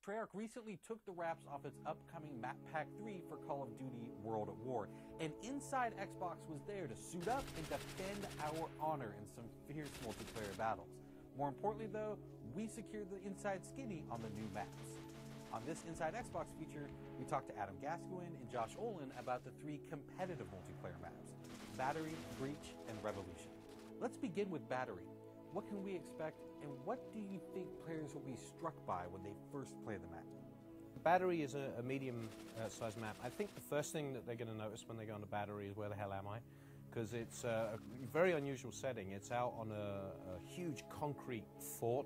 Treyarch recently took the wraps off its upcoming Map Pack 3 for Call of Duty World at War, and Inside Xbox was there to suit up and defend our honor in some fierce multiplayer battles. More importantly though, we secured the Inside Skinny on the new maps. On this Inside Xbox feature, we talked to Adam Gascoigne and Josh Olin about the 3 competitive multiplayer maps: Battery, Breach, and Revolution. Let's begin with Battery. What can we expect, and what do you think players will be struck by when they first play the map? Battery is a medium-sized map. I think the first thing that they're going to notice when they go on the Battery is where the hell am I? Because it's a very unusual setting. It's out on a huge concrete fort,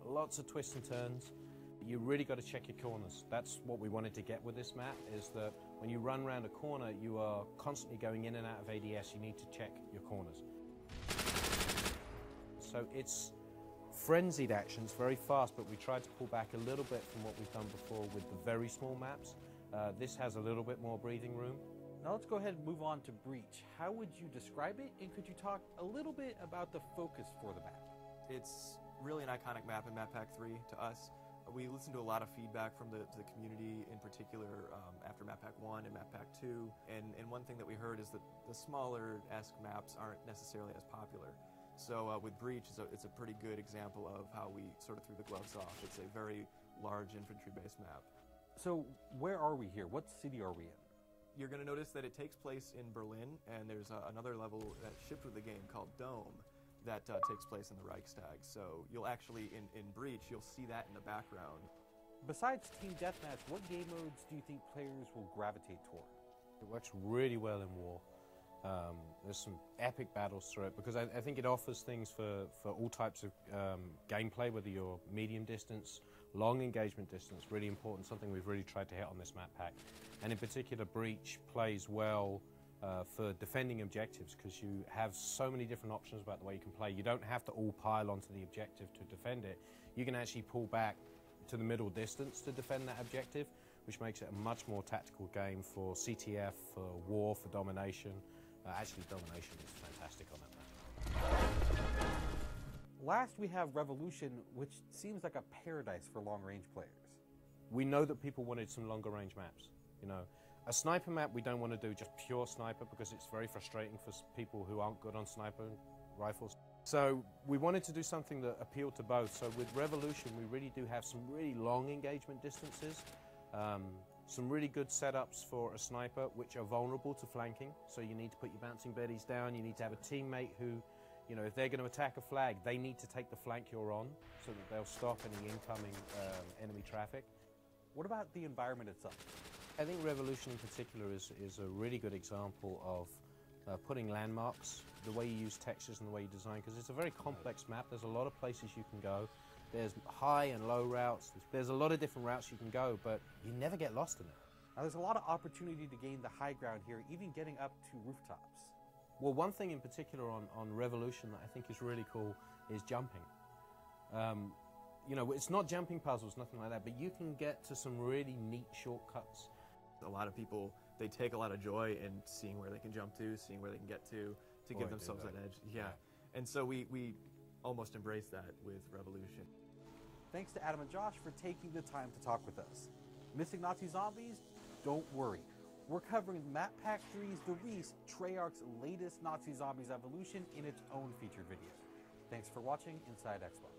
lots of twists and turns. You really got to check your corners. That's what we wanted to get with this map, is that when you run around a corner, you are constantly going in and out of ADS. You need to check your corners. So it's frenzied action, it's very fast, but we tried to pull back a little bit from what we've done before with the very small maps. This has a little bit more breathing room. Now let's go ahead and move on to Breach. How would you describe it, and could you talk a little bit about the focus for the map? It's really an iconic map in Map Pack 3 to us. We listened to a lot of feedback from the community, in particular after Map Pack 1 and Map Pack 2, and one thing that we heard is that the smaller-esque maps aren't necessarily as popular. So with Breach, it's a pretty good example of how we sort of threw the gloves off. It's a very large infantry-based map. So where are we here? What city are we in? You're going to notice that it takes place in Berlin, and there's another level that shipped with the game called Dome that takes place in the Reichstag. So you'll actually, in Breach, you'll see that in the background. Besides Team Deathmatch, what game modes do you think players will gravitate toward? It works really well in War. There's some epic battles through it because I think it offers things for all types of gameplay, whether you're medium distance, long engagement distance, really important, something we've really tried to hit on this map pack. And in particular, Breach plays well for defending objectives because you have so many different options about the way you can play. You don't have to all pile onto the objective to defend it. You can actually pull back to the middle distance to defend that objective, which makes it a much more tactical game for CTF, for War, for Domination. Actually, Domination is fantastic on that map. Last, we have Revolution, which seems like a paradise for long-range players. We know that people wanted some longer-range maps. You know, a sniper map we don't want to do just pure sniper because it's very frustrating for people who aren't good on sniper rifles. So we wanted to do something that appealed to both. So with Revolution, we really do have some really long engagement distances. Some really good setups for a sniper which are vulnerable to flanking, so you need to put your bouncing betties down, you need to have a teammate who, you know, if they're going to attack a flag, they need to take the flank you're on so that they'll stop any incoming enemy traffic. What about the environment itself? I think Revolution in particular is a really good example of putting landmarks, the way you use textures and the way you design, because it's a very complex map. There's a lot of places you can go. There's high and low routes. There's a lot of different routes you can go, but you never get lost in it. Now, there's a lot of opportunity to gain the high ground here, even getting up to rooftops. Well, one thing in particular on Revolution that I think is really cool is jumping. You know, it's not jumping puzzles, nothing like that, but you can get to some really neat shortcuts. A lot of people, they take a lot of joy in seeing where they can jump to, seeing where they can get to give themselves that edge. Yeah. And so we almost embrace that with Revolution. Thanks to Adam and Josh for taking the time to talk with us. Missing Nazi Zombies? Don't worry. We're covering Map Pack 3's The Reese, Treyarch's latest Nazi Zombies evolution, in its own feature video. Thanks for watching Inside Xbox.